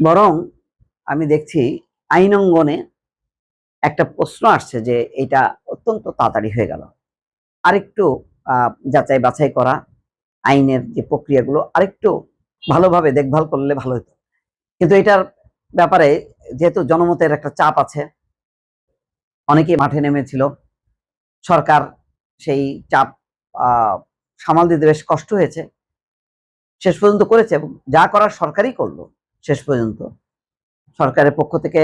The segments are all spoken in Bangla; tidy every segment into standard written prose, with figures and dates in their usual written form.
বরং আমি দেখছি আইন অঙ্গনে একটা প্রশ্ন আসছে যে এটা অত্যন্ত তাড়াতাড়ি হয়ে গেল, আরেকটু যাচাই বাছাই করা, আইনের যে প্রক্রিয়াগুলো আরেকটু ভালোভাবে দেখভাল করলে ভালো হতো। কিন্তু এটার ব্যাপারে যেহেতু জনমতের একটা চাপ আছে, অনেকেই মাঠে নেমেছিল, সরকার সেই চাপ সামাল দিতে বেশ কষ্ট হয়েছে, শেষ পর্যন্ত করেছে এবং যা করার সরকারই করলো। শেষ পর্যন্ত সরকারের পক্ষ থেকে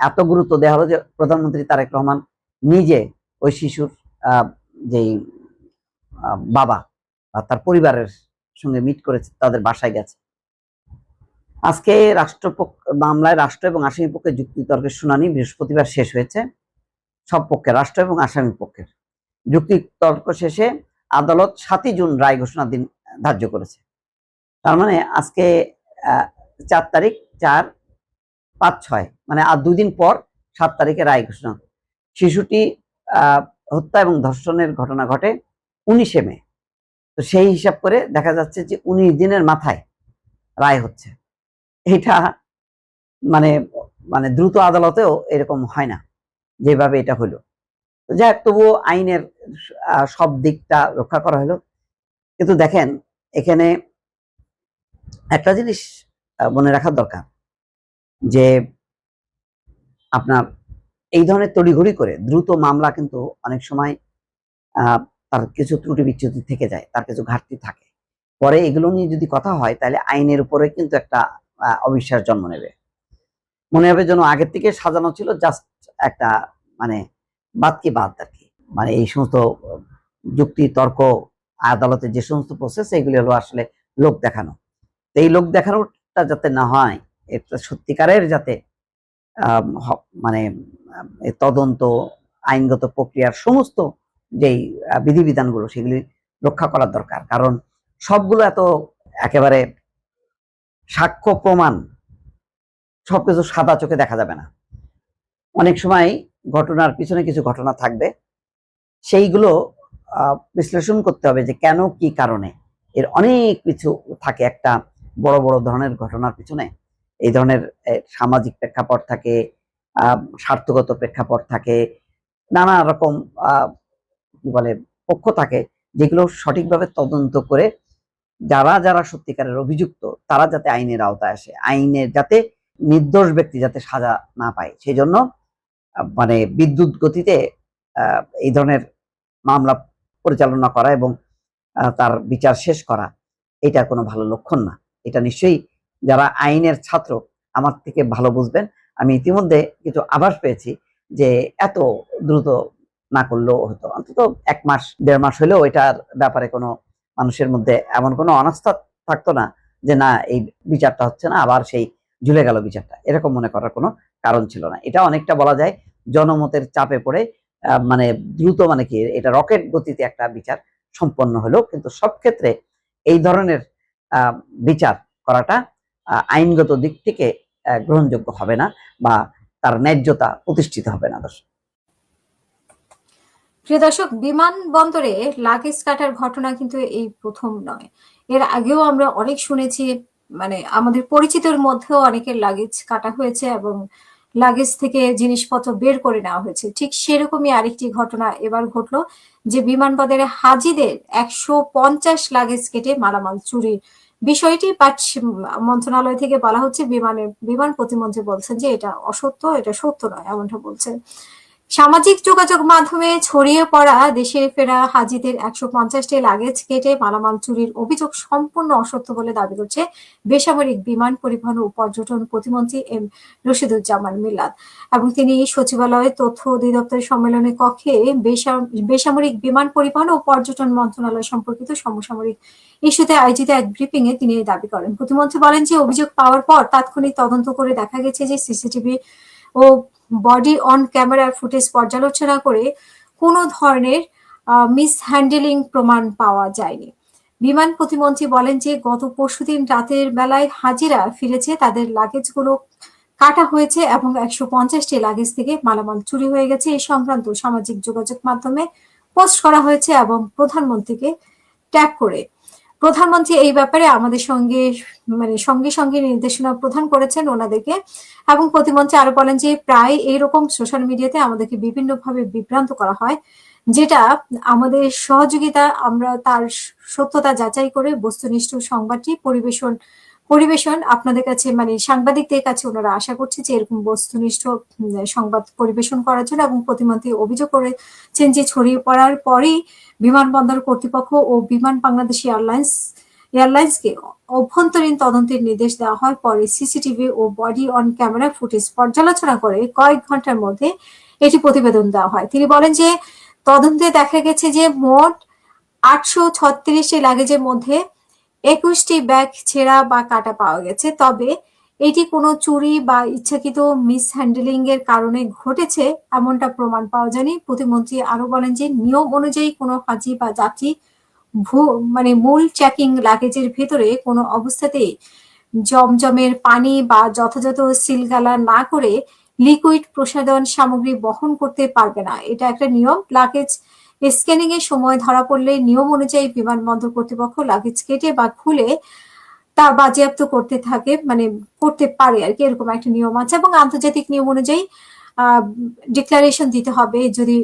এত গুরুত্ব দেওয়া হলো যে প্রধানমন্ত্রী তারেক রহমান নিজে ওই শিশুর যেই বাবা বা তার পরিবারের সঙ্গে মিট করেছে, তাদের বাসায় গেছে। আজকে মামলায় রাষ্ট্র এবং আসামি পক্ষের যুক্তিতর্কের শুনানি বৃহস্পতিবার শেষ হয়েছে। সব পক্ষে, রাষ্ট্র এবং আসামি পক্ষের যুক্তিতর্ক শেষে আদালত 7 জুন রায় ঘোষণার দিন ধার্য করেছে। তার মানে আজকে 4 তারিখ, 4, 5, 6 মানে আর 2 দিন পর 7 তারিখে রায় ঘোষণা। শিশুটি হত্যা এবং ধর্ষণের ঘটনা ঘটে 19 মে। তো সেই হিসাব করে দেখা যাচ্ছে যে 19 দিনের মাথায় রায় হচ্ছে। এটা মানে মানে দ্রুত আদালতেও এরকম হয় না যেভাবে এটা হলো। যাই হোক, তবুও আইনের সব দিকটা রক্ষা করা হলো। কিন্তু দেখেন, এখানে একটা জিনিস মনে রাখা দরকার যে আপনার এই ধরনের তড়িঘড়ি করে দ্রুত মামলা কিন্তু অনেক সময় তার কিছু ত্রুটি বিচ্যুতি থেকে যায়, তার কিছু ঘাটতি থাকে। পরে এগুলো নিয়ে যদি কথা হয় তাহলে আইনের উপরে কিন্তু একটা অবিশ্বাস জন্ম নেবে। মনে হবে যেন আগের থেকে সাজানো ছিল, জাস্ট একটা মানে বাদ কি বাদ আর কি। মানে এই সমস্ত যুক্তি তর্ক, আদালতে যে সমস্ত প্রসেস, এগুলি হলো আসলে লোক দেখানো। এই লোক দেখানোটা যাতে না হয়, এটা সত্যিকারের যাতে মানে তদন্ত, আইনগত প্রক্রিয়ার সমস্ত যেই বিধিবিধানগুলো সেগুলি রক্ষা করার দরকার। কারণ সবগুলো এত একেবারে সাক্ষ্য প্রমাণ সবকিছু সাদা চোখে দেখা যাবে না। অনেক সময় ঘটনার পিছনে কিছু ঘটনা থাকবে, সেইগুলো বিশ্লেষণ করতে হবে যে কেন, কি কারণে। এর অনেক কিছু থাকে একটা বড় বড় ধরনের ঘটনার পিছনে। এই ধরনের সামাজিক প্রেক্ষাপট থাকে, স্বার্থগত প্রেক্ষাপট থাকে, নানা রকম কি বলে পক্ষ থাকে, যেগুলো সঠিকভাবে তদন্ত করে যারা যারা সত্যিকারের অভিযুক্ত তারা যাতে আইনের আওতায় আসে, আইনের যাতে নির্দোষ ব্যক্তি যাতে সাজা না পায়, সেই জন্য মানে বিদ্যুৎ গতিতে এই ধরনের মামলা পরিচালনা করা এবং তার বিচার শেষ করা, এটা কোনো ভালো লক্ষণ না। এটা নিশ্চয়ই যারা আইনের ছাত্র আমার থেকে ভালো বুঝবেন। আমি ইতিমধ্যে কিছু আভাস পেয়েছি যে এত দ্রুত না করলেও হতো, অন্তত 1 মাস 1.5 মাস হলেও এটার ব্যাপারে কোনো মানুষের মধ্যে এমন কোনো অনাস্থা থাকতো না যে না, এই বিচারটা হচ্ছে না, আবার সেই ঝুলে গেল বিচারটা, এরকম মনে করার কোনো কারণ ছিল না। এটা অনেকটা বলা যায় জনমতের চাপে পড়ে মানে দ্রুত, মানে কি এটা রকেট গতিতে একটা বিচার সম্পন্ন হলো। কিন্তু সব ক্ষেত্রে এই ধরনের বিচার করাটা আইনগত দিক থেকে গ্রহণযোগ্য হবে না বা তার ন্যায্যতা প্রতিষ্ঠিত হবে না। দর্শক, প্রিয় দর্শক, বিমানবন্দরে লাগেজ কাটার ঘটনা কিন্তু এই প্রথম নয়। এর আগেও আমরা অনেক শুনেছি, মানে আমাদের পরিচিতর মধ্যেও অনেকের লাগেজ কাটা হয়েছে এবং লাগেজ থেকে জিনিসপত্র বের করে নেওয়া হয়েছে। ঠিক সেরকমই আরেকটি ঘটনা এবার ঘটলো, যে বিমানবন্দরে হাজিদের 150 লাগেজ কেটে মালামাল চুরি বিষয়টি মন্ত্রণালয় থেকে বলা হচ্ছে। বিমান প্রতিমন্ত্রী বলছেন যে এটা অসত্য, এটা সত্য নয়, এমনটা বলছেন। সামাজিক যোগাযোগ মাধ্যমে ছড়িয়ে পড়া দেশে ফেরা হাজিদের 150টি লাগেজ কেটে মালামাল চুরির অভিযোগ সম্পূর্ণ অসত্য বলে দাবি করছে বেসামরিক বিমান পরিবহন ও পর্যটন প্রতিমন্ত্রী এম রশিদুজ্জামান মিল্লাত। এবং তিনি সচিবালয়ে তথ্য অধিদপ্তরের সম্মেলনে কক্ষে বেসামরিক বিমান পরিবহন ও পর্যটন মন্ত্রণালয় সম্পর্কিত সমসাময়িক ইস্যুতে আয়োজিত এক ব্রিফিং এ তিনি এই দাবি করেন। প্রতিমন্ত্রী বলেন যে অভিযোগ পাওয়ার পর তাৎক্ষণিক তদন্ত করে দেখা গেছে যে সিসিটিভি ও বডি অন ক্যামেরার ফুটেজ পর্যালোচনা করে কোনো ধরনের মিসহ্যান্ডলিং প্রমাণ পাওয়া যায়নি। বিমান প্রতিমন্ত্রী বলেন যে গত পরশুদিন রাতের বেলায় হাজিরা ফিরেছে, তাদের লাগেজগুলো কাটা হয়েছে এবং 150টি লাগেজ থেকে মালামাল চুরি হয়ে গেছে। এই সংক্রান্ত সামাজিক যোগাযোগ মাধ্যমে পোস্ট করা হয়েছে এবং প্রধানমন্ত্রীকে ট্যাগ করে। প্রধানমন্ত্রী এই ব্যাপারে আমাদের সঙ্গে সঙ্গে সঙ্গে নির্দেশনা প্রদান করেছেন ওনাদেরকে, এবং প্রতিমন্ত্রী আরো বলেন যে প্রায় এইরকম সোশ্যাল মিডিয়াতে আমাদেরকে বিভিন্নভাবে বিভ্রান্ত করা হয়, যেটা আমাদের সহযোগিতা আমরা তার সত্যতা যাচাই করে বস্তুনিষ্ঠ সংবাদটি পরিবেশন আপনাদের কাছে সাংবাদিকদের কাছে ওনারা আশা করছে যে এরকম বস্তুনিষ্ঠ সংবাদ পরিবেশন করার জন্য। এবং প্রতিমন্ত্রী অভিযোগ করেছেন যে ছড়িয়ে পড়ার পরই বিমানবন্দর কর্তৃপক্ষ ও বিমান বাংলাদেশ এয়ারলাইন্সকে অভ্যন্তরীণ তদন্তের নির্দেশ দেওয়া হয়। পরে সিসিটিভি ও বডি অন ক্যামেরা ফুটেজ পর্যালোচনা করে কয়েক ঘন্টার মধ্যে এটি প্রতিবেদন দেওয়া হয়। তিনি বলেন যে তদন্তে দেখা গেছে যে মোট 836টি লাগেজের মধ্যে 21টি ব্যাগ ছেঁড়া বা কাটা পাওয়া গেছে, তবে এটি কোনো চুরি বা ইচ্ছাকৃত মিসহ্যান্ডলিং এর কারণে ঘটেছে এমনটা প্রমাণ পাওয়া যায়নি। প্রতিমন্ত্রী আরো বলেন যে নিয়ম অনুযায়ী কোনো হাজি বা যাত্রী মূল চেকিং লাগেজের ভেতরে কোনো অবস্থাতেই জমজমের পানি বা যথাযথ সিলগালা না করে লিকুইড প্রসাধন সামগ্রী বহন করতে পারবে না, এটা একটা নিয়ম। লাগেজ স্ক্যানিং এর সময় ধরা পড়লে নিয়ম অনুযায়ী বিমানবন্দর কর্তৃপক্ষ লাগেজ কেটে বা খুলে তা বাজেয়াপ্ত করতে পারে আর কি, এরকম একটা নিয়ম আছে। এবং আন্তর্জাতিক নিয়ম অনুযায়ী ডিক্লারেশন দিতে হবে, যদি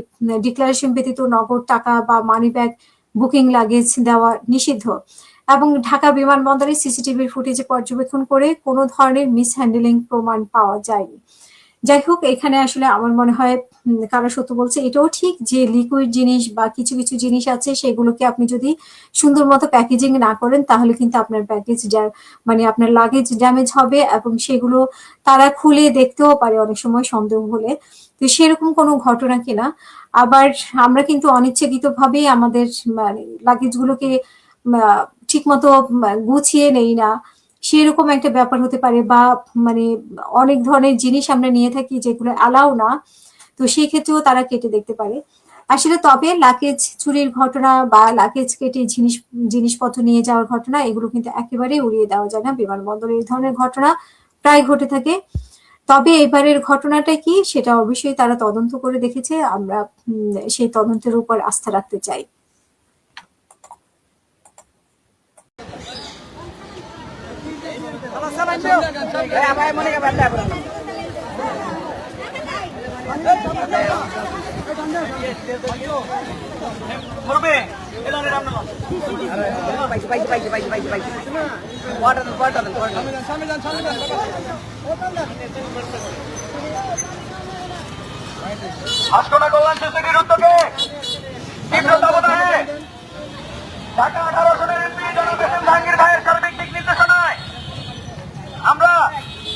ডিক্লারেশন ব্যতীত নগদ টাকা বা মানি ব্যাগ বুকিং লাগেজ দেওয়া নিষিদ্ধ। এবং ঢাকা বিমানবন্দরে সিসিটিভির ফুটেজে পর্যবেক্ষণ করে কোনো ধরনের মিসহ্যান্ডলিং প্রমাণ পাওয়া যায়নি। যাই হোক, এখানে আসলে আমার মনে হয় কারা সত্য বলছে এটাও ঠিক, যে লিকুইড জিনিস বা কিছু কিছু জিনিস আছে সেগুলোকে আপনি যদি সুন্দর মতো প্যাকেজিং না করেন তাহলে কিন্তু আপনার আপনার লাগেজ ড্যামেজ হবে, এবং সেগুলো তারা খুলে দেখতেও পারে অনেক সময় সন্দেহ হলে। তো সেরকম কোনো ঘটনা কিনা। আবার আমরা কিন্তু অনিচ্ছাকৃত ভাবেই আমাদের লাগেজ গুলোকে ঠিক মতো গুছিয়ে নেই না, সেরকম একটা ব্যাপার হতে পারে। বা অনেক ধরনের জিনিস আমরা নিয়ে থাকি যেগুলো অ্যালাউ না, তো সেই ক্ষেত্রেও তারা কেটে দেখতে পারে আসলে। তবে লাগেজ চুরির ঘটনা বা লাগেজ কেটে জিনিসপত্র নিয়ে যাওয়ার ঘটনা, এগুলো কিন্তু একেবারেই উড়িয়ে দেওয়া যায় না। বিমানবন্দরে এই ধরনের ঘটনা প্রায় ঘটে থাকে। তবে এবারের ঘটনাটা কি সেটা অবশ্যই তারা তদন্ত করে দেখেছে, আমরা সেই তদন্তের উপর আস্থা রাখতে চাই। আশকোনা কল্যাণ সোসাইটির উদ্যোগে তীব্র দাবদাহে ঢাকা